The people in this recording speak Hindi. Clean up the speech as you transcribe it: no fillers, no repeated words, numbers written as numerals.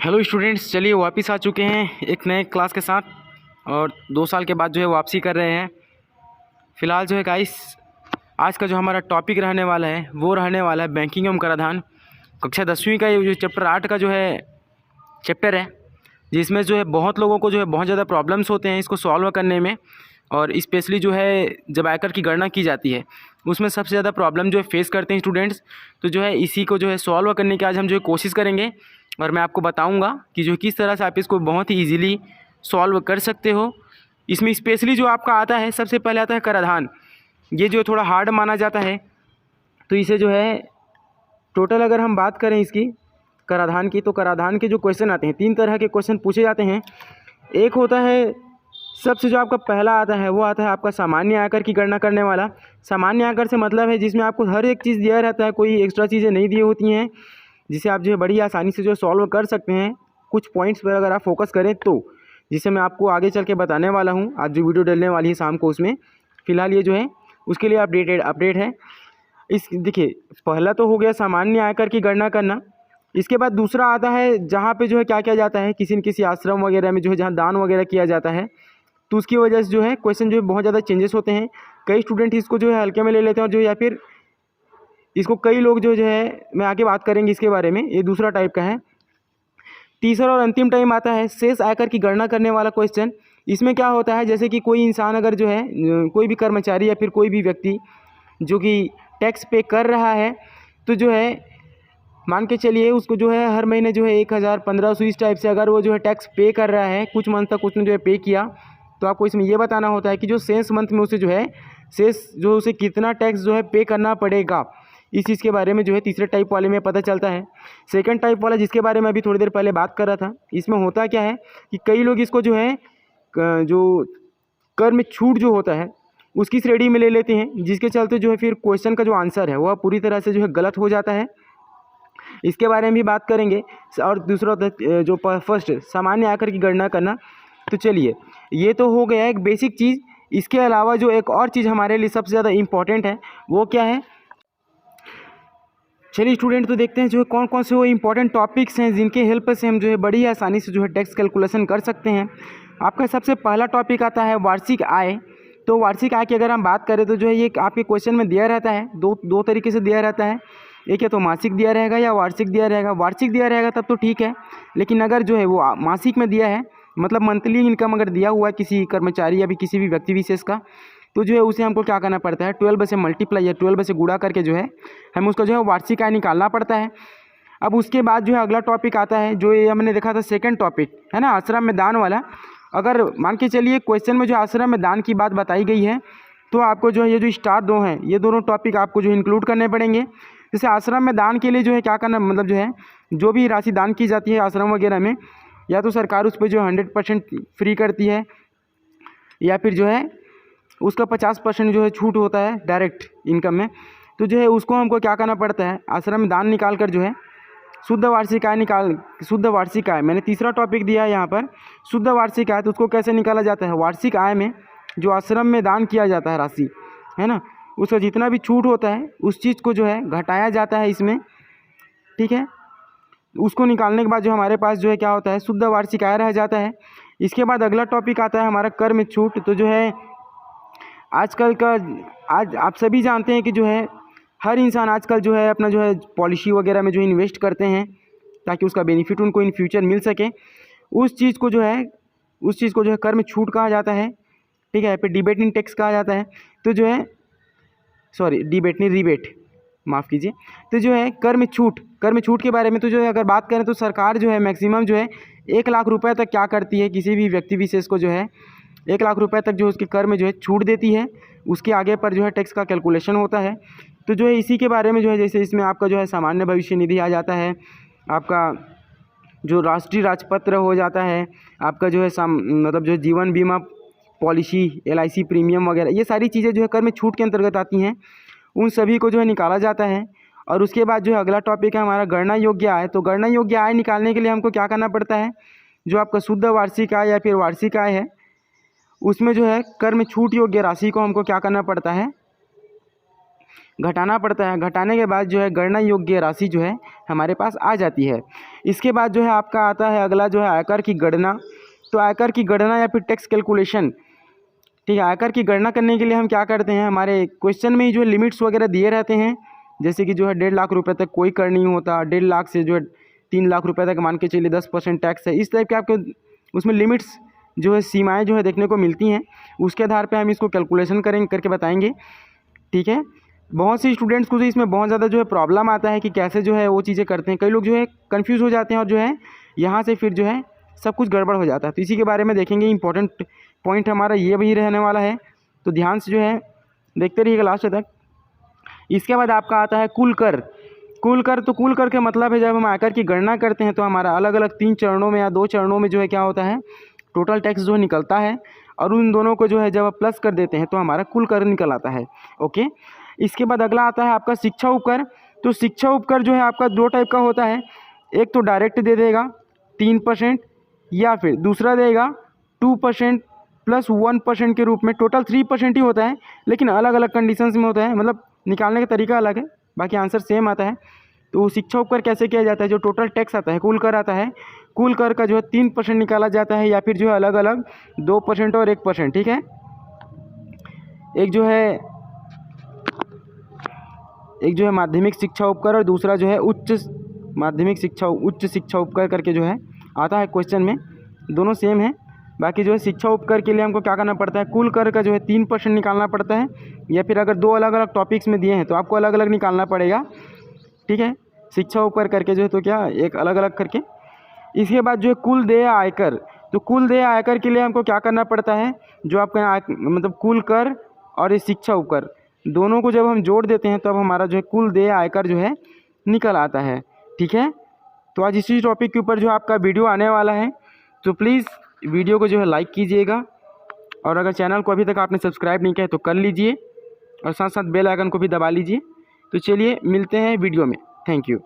हेलो स्टूडेंट्स, चलिए वापस आ चुके हैं एक नए क्लास के साथ और 2 साल के बाद जो है वापसी कर रहे हैं। फ़िलहाल जो है गाइस, आज का जो हमारा टॉपिक रहने वाला है वो रहने वाला है बैंकिंग एवं कराधान कक्षा 10वीं का ये जो चैप्टर 8 का जो है चैप्टर है, जिसमें जो है बहुत लोगों को जो है बहुत ज़्यादा प्रॉब्लम्स होते हैं इसको सॉल्व करने में। और स्पेशली जो है जब आयकर की गणना की जाती है उसमें सबसे ज़्यादा प्रॉब्लम जो है फेस करते हैं स्टूडेंट्स। तो जो है इसी को जो है सॉल्व करने की आज हम जो है कोशिश करेंगे और मैं आपको बताऊंगा कि जो किस तरह से आप इसको बहुत ही इजीली सॉल्व कर सकते हो। इसमें स्पेशली जो आपका आता है, सबसे पहले आता है कराधान। ये जो थोड़ा हार्ड माना जाता है, तो इसे जो है टोटल अगर हम बात करें इसकी कराधान की, तो कराधान के जो क्वेश्चन आते हैं 3 तरह के क्वेश्चन पूछे जाते हैं। एक होता है सबसे जो आपका पहला आता है वो आता है आपका सामान्य आयकर की गणना करने वाला। सामान्य आयकर से मतलब है जिसमें आपको हर एक चीज़ दिया रहता है, कोई एक्स्ट्रा चीज़ें नहीं दी होती हैं, जिसे आप जो है बड़ी आसानी से जो सॉल्व कर सकते हैं कुछ पॉइंट्स पर अगर आप फोकस करें तो, जिसे मैं आपको आगे चल के बताने वाला हूँ। आज जो वीडियो डलने वाली है शाम को, उसमें फ़िलहाल ये जो है उसके लिए अपडेट है। इस देखिए, पहला तो हो गया सामान्य आयकर की गणना करना। इसके बाद दूसरा आता है जहाँ पे जो है क्या किया जाता है, किसी न किसी आश्रम वगैरह में जो है जहाँ दान वगैरह किया जाता है, तो उसकी वजह से जो है क्वेश्चन जो है बहुत ज़्यादा चेंजेस होते हैं। कई स्टूडेंट इसको जो है हल्के में ले लेते हैं और जो या फिर इसको कई लोग जो है, मैं आगे बात करेंगे इसके बारे में, ये दूसरा टाइप का है। तीसरा और अंतिम टाइम आता है शेष आयकर की गणना करने वाला क्वेश्चन। इसमें क्या होता है, जैसे कि कोई इंसान अगर जो है कोई भी कर्मचारी या फिर कोई भी व्यक्ति जो कि टैक्स पे कर रहा है, तो जो है मान के चलिए उसको जो है हर महीने जो है 1000 1500 इस टाइप से अगर वो जो है टैक्स पे कर रहा है, कुछ मंथ तक उसने जो है पे किया, तो आपको इसमें ये बताना होता है कि जो शेष मंथ में उसे जो है शेष जो उसे कितना टैक्स जो है पे करना पड़ेगा। इस चीज़ के बारे में जो है तीसरे टाइप वाले में पता चलता है। सेकंड टाइप वाला जिसके बारे में अभी थोड़ी देर पहले बात कर रहा था, इसमें होता क्या है कि कई लोग इसको जो है जो कर में छूट जो होता है उसकी श्रेणी में ले लेते हैं, जिसके चलते जो है फिर क्वेश्चन का जो आंसर है वह पूरी तरह से जो है गलत हो जाता है। इसके बारे में भी बात करेंगे। और दूसरा जो फर्स्ट सामान्य आयकर की गणना करना। तो चलिए, ये तो हो गया एक बेसिक चीज़। इसके अलावा जो एक और चीज़ हमारे लिए सबसे ज़्यादा इम्पॉर्टेंट है वो क्या है, चलिए स्टूडेंट तो देखते हैं जो है कौन कौन से वो इम्पोर्टेंट टॉपिक्स हैं जिनके हेल्प से हम जो है बड़ी आसानी से जो है टैक्स कैलकुलेशन कर सकते हैं। आपका सबसे पहला टॉपिक आता है वार्षिक आय। तो वार्षिक आय की अगर हम बात करें तो जो है ये आपके क्वेश्चन में दिया रहता है, दो तरीके से दिया रहता है। एक है तो मासिक दिया रहेगा या वार्षिक दिया रहेगा। वार्षिक दिया रहेगा तब तो ठीक है, लेकिन अगर जो है वो मासिक में दिया है, मतलब मंथली इनकम अगर दिया हुआ है किसी कर्मचारी या भी किसी भी व्यक्ति विशेष का, तो जो है उसे हमको क्या करना पड़ता है, 12 से मल्टीप्लाई या 12 से गुणा करके जो है हम उसका जो है वार्षिक आय निकालना पड़ता है। अब उसके बाद जो है अगला टॉपिक आता है, जो ये हमने देखा था सेकंड टॉपिक है ना, आश्रम में दान वाला। अगर मान के चलिए क्वेश्चन में जो आश्रम में दान की बात बताई गई है, तो आपको जो है ये जो स्टार 2 हैं, ये दोनों टॉपिक आपको जो है इंक्लूड करने पड़ेंगे। जैसे आश्रम में दान के लिए जो है क्या करना, मतलब जो है जो भी राशि दान की जाती है आश्रम वगैरह में, या तो सरकार उस पर जो 100% फ्री करती है, या फिर जो है उसका 50% जो है छूट होता है डायरेक्ट इनकम में। तो जो है उसको हमको क्या करना पड़ता है, आश्रम में दान निकाल कर जो है शुद्ध वार्षिक आय मैंने तीसरा टॉपिक दिया है यहाँ पर, शुद्ध वार्षिक आय। तो उसको कैसे निकाला जाता है, वार्षिक आय में जो आश्रम में दान किया जाता है राशि है ना, उसका जितना भी छूट होता है उस चीज़ को जो है घटाया जाता है इसमें, ठीक है। उसको निकालने के बाद जो हमारे पास जो है क्या होता है, शुद्ध वार्षिक आय रह जाता है। इसके बाद अगला टॉपिक आता है हमारा कर में छूट। तो जो है आजकल का, आज आप सभी जानते हैं कि जो है हर इंसान आजकल जो है अपना जो है पॉलिसी वगैरह में जो है इन्वेस्ट करते हैं ताकि उसका बेनिफिट उनको इन फ्यूचर मिल सके। उस चीज़ को जो है कर में छूट कहा जाता है, ठीक है। फिर डिबेट इन टैक्स कहा जाता है। तो जो है सॉरी, डिबेट नहीं, रिबेट, माफ़ कीजिए। तो जो है कर में छूट के बारे में तो जो है अगर बात करें तो सरकार जो है मैक्सिमम जो है 1 लाख रुपए तक क्या करती है, किसी भी व्यक्ति विशेष को जो है 1 लाख रुपए तक जो उसके कर में जो है छूट देती है। उसके आगे पर जो है टैक्स का कैलकुलेशन होता है। तो जो है इसी के बारे में जो है, जैसे इसमें आपका जो है सामान्य भविष्य निधि आ जाता है, आपका जो राष्ट्रीय राजपत्र हो जाता है, आपका जो है मतलब जो जीवन बीमा पॉलिसी, LIC प्रीमियम वगैरह, ये सारी चीज़ें जो है कर में छूट के अंतर्गत आती हैं। उन सभी को जो है निकाला जाता है। और उसके बाद जो है अगला टॉपिक है हमारा गणना योग्य आय। तो गणना योग्य आय निकालने के लिए हमको क्या करना पड़ता है, जो आपका शुद्ध वार्षिक आय या फिर वार्षिक आय है, उसमें जो है कर में छूट योग्य राशि को हमको क्या करना पड़ता है, घटाना पड़ता है। घटाने के बाद जो है गणना योग्य राशि जो है हमारे पास आ जाती है। इसके बाद जो है आपका आता है अगला जो है आयकर की गणना। तो आयकर की गणना या फिर टैक्स कैलकुलेशन, ठीक है। आयकर की गणना करने के लिए हम क्या करते हैं, हमारे क्वेश्चन में ही जो है लिमिट्स वगैरह दिए रहते हैं, जैसे कि जो है 1.5 लाख रुपये तक कोई कर नहीं होता, 1.5 लाख से जो है 3 लाख रुपये तक मान के चलिए 10% टैक्स है। इस टाइप के आपके उसमें लिमिट्स जो है सीमाएँ जो है देखने को मिलती हैं। उसके आधार पर हम इसको कैलकुलेशन करके बताएँगे, ठीक है। बहुत सी स्टूडेंट्स को जो इसमें बहुत ज़्यादा जो है प्रॉब्लम आता है कि कैसे जो है वो चीज़ें करते हैं। कई लोग जो है कंफ्यूज हो जाते हैं और जो है यहाँ से फिर जो है सब कुछ गड़बड़ हो जाता है। तो इसी के बारे में देखेंगे, इंपॉर्टेंट पॉइंट हमारा ये भी रहने वाला है, तो ध्यान से जो है देखते रहिएगा लास्ट तक। इसके बाद आपका आता है कुल कर। कुल कर, तो कुल कर का मतलब है जब हम आयकर की गणना करते हैं तो हमारा अलग अलग 3 चरणों में या 2 चरणों में जो है क्या होता है, टोटल टैक्स जो है निकलता है, और उन दोनों को जो है जब आप प्लस कर देते हैं तो हमारा कुल कर निकल आता है। ओके, इसके बाद अगला आता है आपका शिक्षा उपकर। तो शिक्षा उपकर जो है आपका 2 टाइप का होता है, एक तो डायरेक्ट दे देगा 3% या फिर दूसरा देगा 2% प्लस 1% के रूप में, टोटल 3% ही होता है, लेकिन अलग अलग कंडीशंस में होता है, मतलब निकालने का तरीका अलग है, बाकी आंसर सेम आता है। तो शिक्षा उपकर कैसे किया जाता है, जो टोटल टैक्स आता है, कुल कर आता है, कुल कर का जो है 3% निकाला जाता है, या फिर जो है अलग अलग 2% और 1%, ठीक है। एक जो है माध्यमिक शिक्षा उपकर और दूसरा जो है उच्च शिक्षा उपकर करके जो है आता है क्वेश्चन में, दोनों सेम है। बाकी जो है शिक्षा उपकर के लिए हमको क्या करना पड़ता है, कुल कर का जो है 3% निकालना पड़ता है, या फिर अगर 2 अलग अलग टॉपिक्स में दिए हैं तो आपको अलग अलग निकालना पड़ेगा, ठीक है। शिक्षा उपकर करके जो है तो क्या एक अलग अलग करके। इसके बाद जो है कुल देय आयकर। तो कुल देय आयकर के लिए हमको क्या करना पड़ता है, जो आपका मतलब कुल कर और ये शिक्षा उपकर दोनों को जब हम जोड़ देते हैं तब हमारा जो है कुल देय आयकर जो है निकल आता है, ठीक है। तो आज इसी टॉपिक के ऊपर जो आपका वीडियो आने वाला है, तो प्लीज़ वीडियो को जो है लाइक कीजिएगा, और अगर चैनल को अभी तक आपने सब्सक्राइब नहीं किया तो कर लीजिए, और साथ साथ बेल आइकन को भी दबा लीजिए। तो चलिए मिलते हैं वीडियो में, थैंक यू।